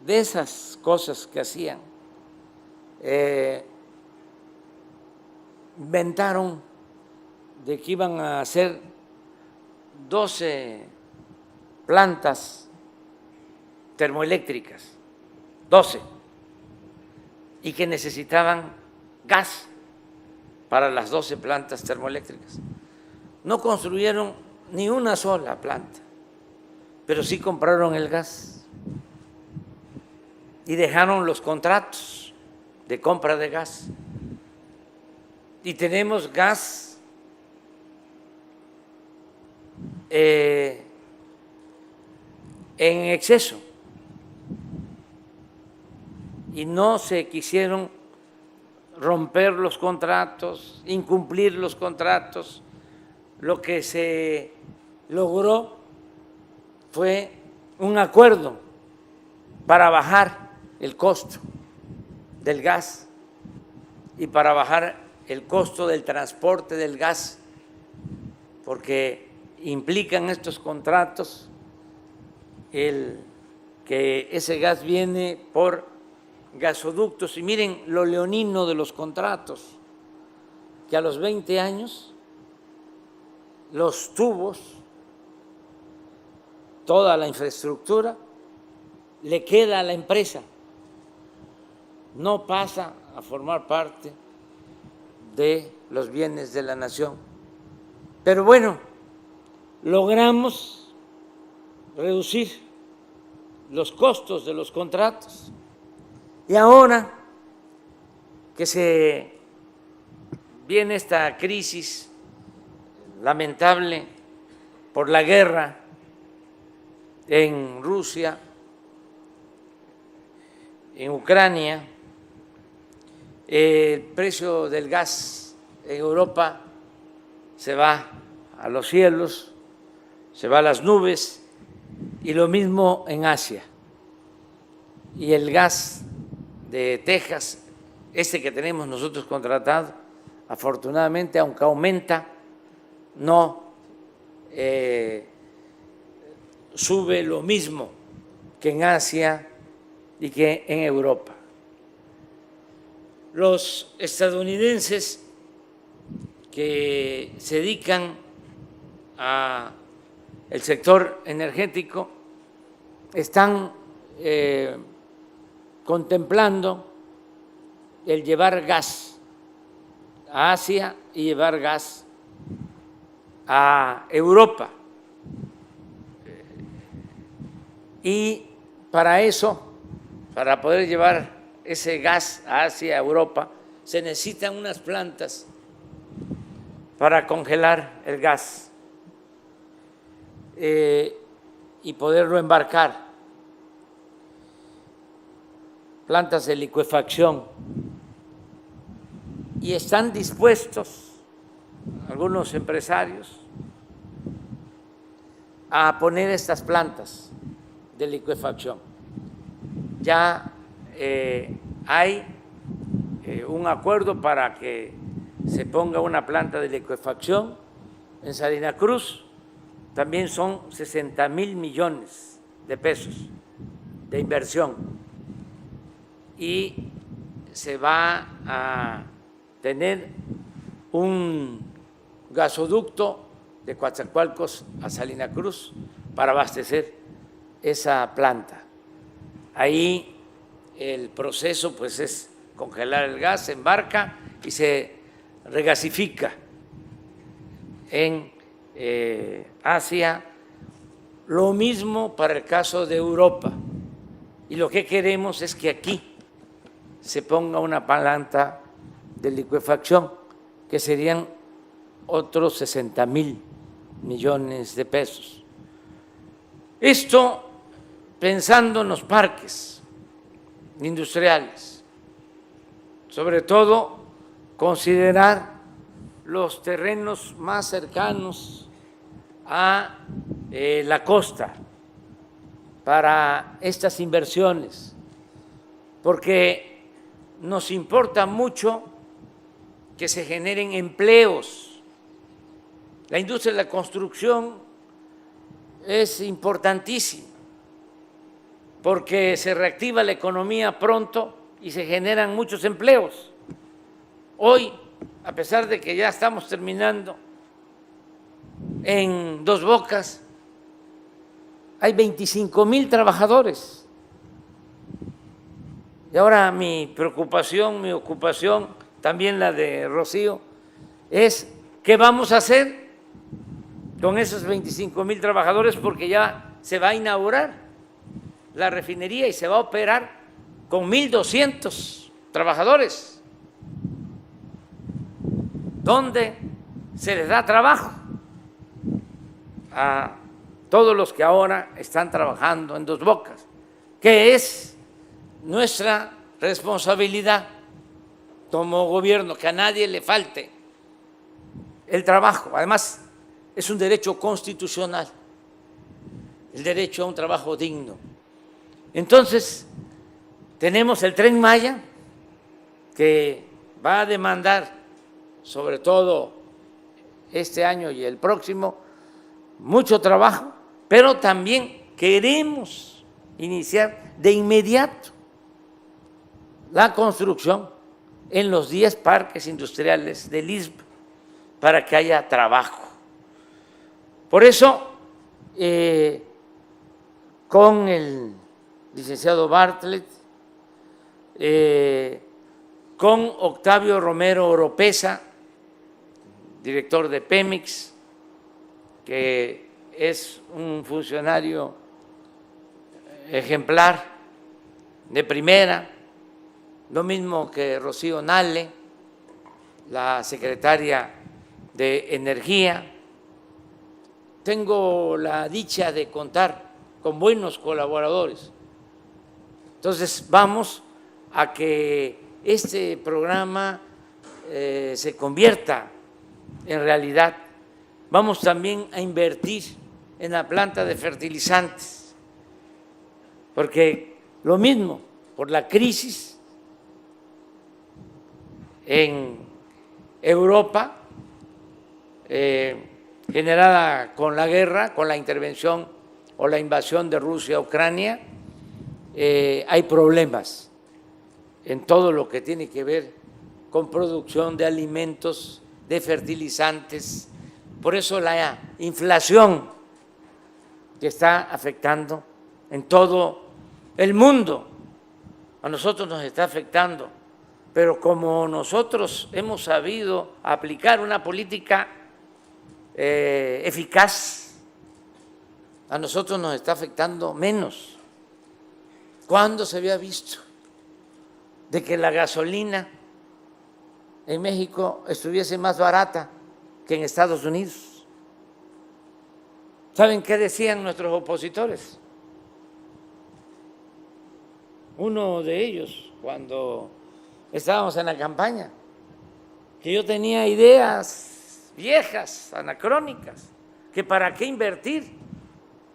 de esas cosas que hacían. Inventaron de que iban a hacer 12 plantas termoeléctricas, 12, y que necesitaban gas para las 12 plantas termoeléctricas. No construyeron ni una sola planta, pero sí compraron el gas y dejaron los contratos de compra de gas. Y tenemos gas en exceso y no se quisieron romper los contratos, incumplir los contratos. Lo que se logró fue un acuerdo para bajar el costo del gas y para bajar el costo del transporte del gas, porque implican estos contratos el que ese gas viene por gasoductos. Y miren lo leonino de los contratos, que a los 20 años los tubos, toda la infraestructura, le queda a la empresa, no pasa a formar parte de los bienes de la nación. Pero bueno, logramos reducir los costos de los contratos. Y ahora que se viene esta crisis lamentable por la guerra en Rusia, en Ucrania, el precio del gas en Europa se va a los cielos, se va a las nubes, y lo mismo en Asia. Y el gas de Texas, este que tenemos nosotros contratado, afortunadamente, aunque aumenta, no sube lo mismo que en Asia y que en Europa. Los estadounidenses que se dedican al sector energético están contemplando el llevar gas a Asia y llevar gas a Europa. Y para eso, para poder llevar ese gas a Asia, a Europa, se necesitan unas plantas para congelar el gas y poderlo embarcar, plantas de licuefacción, y están dispuestos algunos empresarios a poner estas plantas de licuefacción. Ya hay un acuerdo para que se ponga una planta de licuefacción en Salina Cruz. También son 60,000 millones de pesos de inversión y se va a tener un gasoducto de Coatzacoalcos a Salina Cruz para abastecer esa planta. Ahí el proceso pues es congelar el gas, se embarca y se regasifica en Asia. Lo mismo para el caso de Europa. Y lo que queremos es que aquí se ponga una planta de licuefacción, que serían otros 60,000 millones de pesos. Esto pensando en los parques industriales, sobre todo considerar los terrenos más cercanos a la costa para estas inversiones, porque nos importa mucho que se generen empleos. La industria de la construcción es importantísima porque se reactiva la economía pronto y se generan muchos empleos. Hoy, a pesar de que ya estamos terminando en Dos Bocas, hay 25,000 trabajadores. Y ahora mi preocupación, mi ocupación, también la de Rocío, es qué vamos a hacer con esos 25,000 trabajadores, porque ya se va a inaugurar la refinería y se va a operar con 1,200 trabajadores, donde se les da trabajo a todos los que ahora están trabajando en Dos Bocas, que es nuestra responsabilidad como gobierno, que a nadie le falte el trabajo. Además, es un derecho constitucional, el derecho a un trabajo digno. Entonces, tenemos el Tren Maya, que va a demandar, sobre todo este año y el próximo, mucho trabajo, pero también queremos iniciar de inmediato la construcción en los 10 parques industriales del Istmo para que haya trabajo. Por eso, con el licenciado Bartlett, con Octavio Romero Oropesa, director de Pemex, que es un funcionario ejemplar, de primera, lo mismo que Rocío Nale, la secretaria de Energía. Tengo la dicha de contar con buenos colaboradores. Entonces, vamos a que este programa se convierta en realidad. Vamos también a invertir en la planta de fertilizantes porque lo mismo, por la crisis en Europa, generada con la guerra, con la intervención o la invasión de Rusia a Ucrania, hay problemas en todo lo que tiene que ver con producción de alimentos, de fertilizantes. Por eso la inflación que está afectando en todo el mundo, a nosotros nos está afectando, pero como nosotros hemos sabido aplicar una política eficaz, a nosotros nos está afectando menos. ¿Cuándo se había visto de que la gasolina en México estuviese más barata que en Estados Unidos? ¿Saben qué decían nuestros opositores? Uno de ellos, cuando estábamos en la campaña, que yo tenía ideas viejas, anacrónicas, que para qué invertir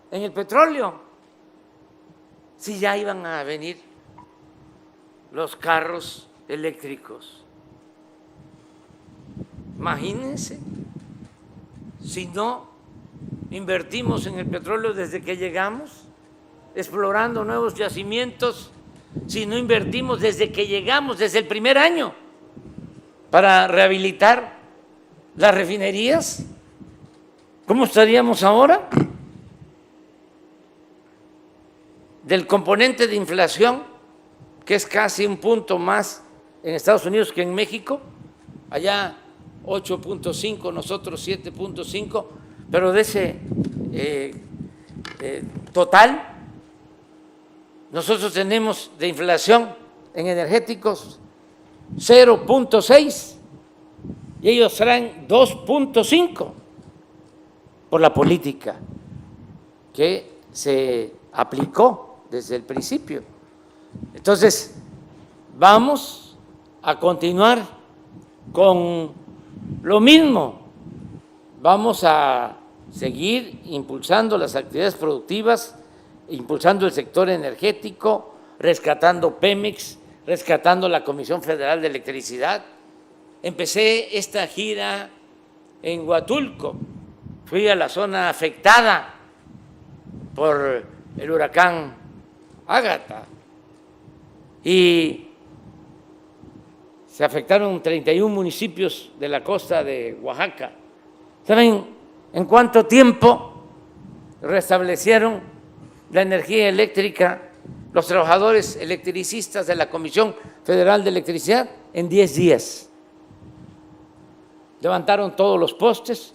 en el petróleo si ya iban a venir los carros eléctricos. Imagínense, si no invertimos en el petróleo desde que llegamos, explorando nuevos yacimientos, si no invertimos desde que llegamos, desde el primer año, para rehabilitar las refinerías, ¿cómo estaríamos ahora? Del componente de inflación, que es casi un punto más en Estados Unidos que en México, allá 8.5, nosotros 7.5, pero de ese total, nosotros tenemos de inflación en energéticos 0.6 y ellos traen 2.5 por la política que se aplicó desde el principio. Entonces, vamos a continuar con lo mismo, vamos a seguir impulsando las actividades productivas, impulsando el sector energético, rescatando Pemex, rescatando la Comisión Federal de Electricidad. Empecé esta gira en Huatulco, fui a la zona afectada por el huracán Ágata y se afectaron 31 municipios de la costa de Oaxaca. ¿Saben en cuánto tiempo restablecieron la energía eléctrica los trabajadores electricistas de la Comisión Federal de Electricidad? En 10 días. Levantaron todos los postes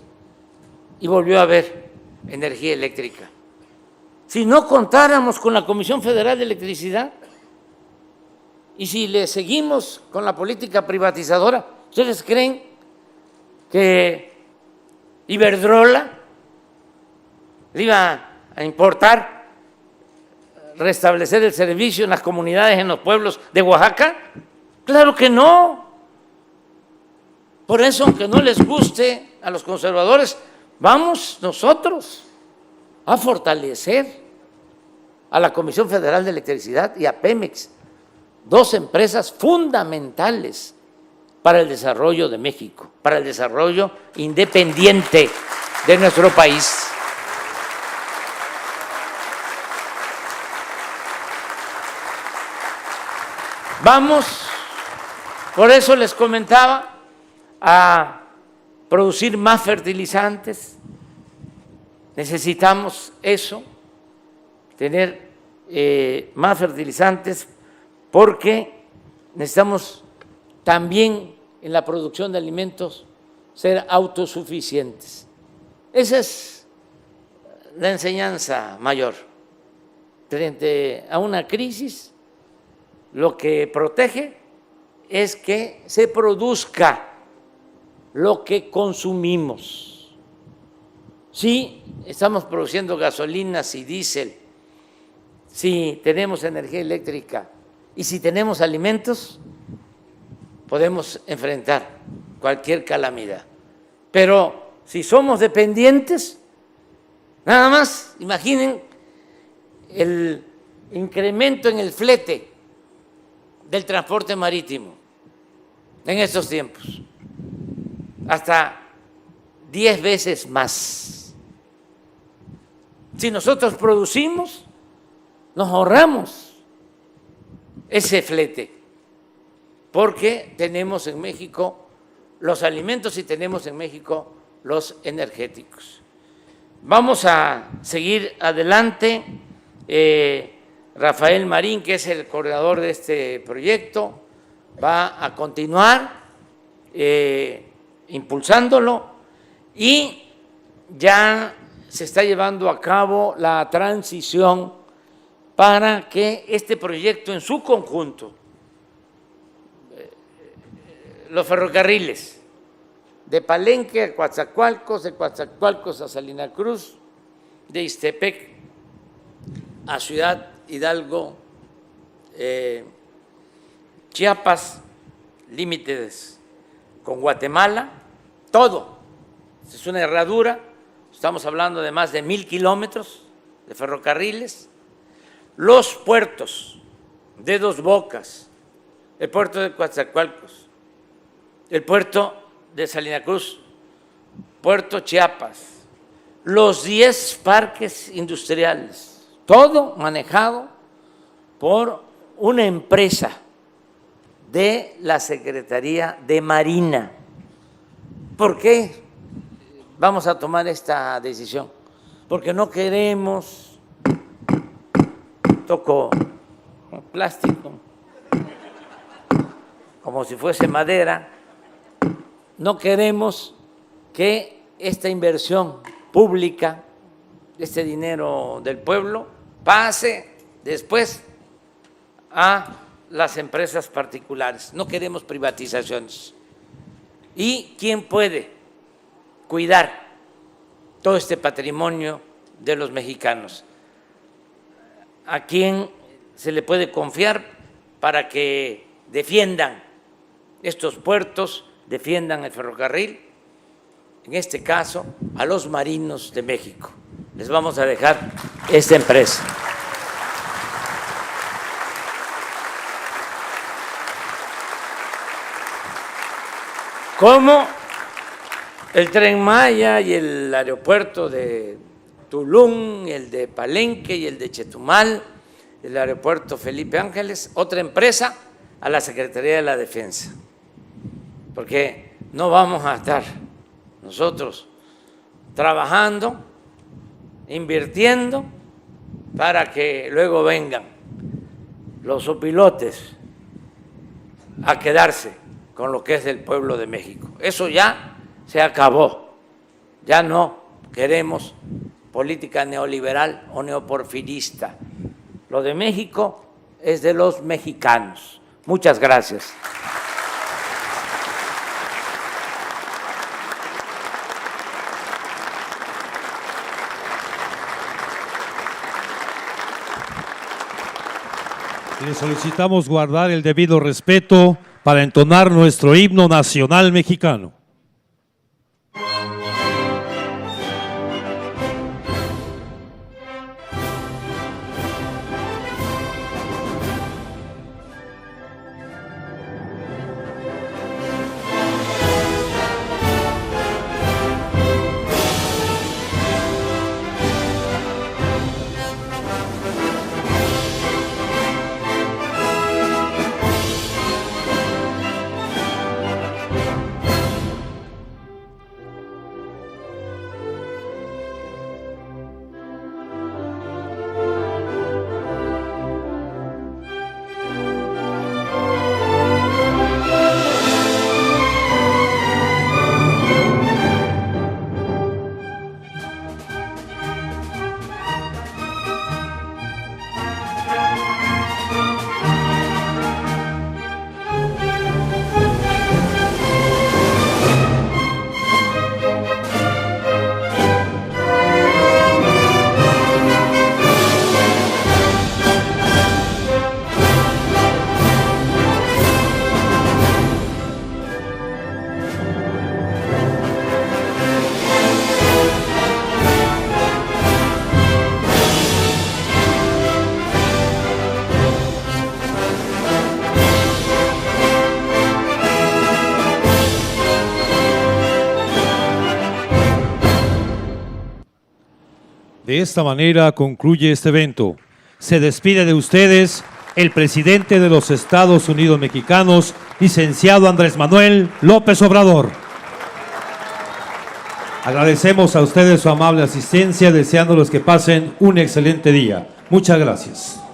y volvió a haber energía eléctrica. Si no contáramos con la Comisión Federal de Electricidad y si le seguimos con la política privatizadora, ¿ustedes creen que Iberdrola le iba a importar restablecer el servicio en las comunidades, en los pueblos de Oaxaca? Claro que no. Por eso, aunque no les guste a los conservadores, vamos nosotros a fortalecer a la Comisión Federal de Electricidad y a Pemex, dos empresas fundamentales para el desarrollo de México, para el desarrollo independiente de nuestro país. Vamos, por eso les comentaba, a producir más fertilizantes. Necesitamos eso, tener más fertilizantes, porque necesitamos también en la producción de alimentos ser autosuficientes. Esa es la enseñanza mayor. Frente a una crisis, lo que protege es que se produzca lo que consumimos. Si estamos produciendo gasolinas y diésel, si tenemos energía eléctrica y si tenemos alimentos, podemos enfrentar cualquier calamidad. Pero si somos dependientes, nada más imaginen el incremento en el flete del transporte marítimo en estos tiempos, hasta 10 veces más. Si nosotros producimos, nos ahorramos ese flete, porque tenemos en México los alimentos y tenemos en México los energéticos. Vamos a seguir adelante. Rafael Marín, que es el coordinador de este proyecto, va a continuar impulsándolo y ya se está llevando a cabo la transición para que este proyecto en su conjunto, los ferrocarriles de Palenque a Coatzacoalcos, de Coatzacoalcos a Salina Cruz, de Ixtepec a Ciudad Hidalgo, Chiapas, límites con Guatemala, todo. Es una herradura, estamos hablando de más de 1,000 kilómetros de ferrocarriles. Los puertos de Dos Bocas, el puerto de Coatzacoalcos, el puerto de Salina Cruz, Puerto Chiapas, los 10 parques industriales, todo manejado por una empresa de la Secretaría de Marina. ¿Por qué vamos a tomar esta decisión? Porque no queremos, toco plástico, como si fuese madera, no queremos que esta inversión pública, este dinero del pueblo, pase después a las empresas particulares. No queremos privatizaciones. ¿Y quién puede cuidar todo este patrimonio de los mexicanos? ¿A quién se le puede confiar para que defiendan estos puertos, defiendan el ferrocarril? En este caso, a los marinos de México. Les vamos a dejar esta empresa. Como el Tren Maya y el aeropuerto de Tulum, el de Palenque y el de Chetumal, el aeropuerto Felipe Ángeles, otra empresa a la Secretaría de la Defensa, porque no vamos a estar nosotros trabajando, invirtiendo, para que luego vengan los opilotes a quedarse con lo que es del pueblo de México. Eso ya se acabó. Ya no queremos política neoliberal o neoporfirista. Lo de México es de los mexicanos. Muchas gracias. Le solicitamos guardar el debido respeto para entonar nuestro himno nacional mexicano. De esta manera concluye este evento. Se despide de ustedes el presidente de los Estados Unidos Mexicanos, licenciado Andrés Manuel López Obrador. Agradecemos a ustedes su amable asistencia, deseándoles que pasen un excelente día. Muchas gracias.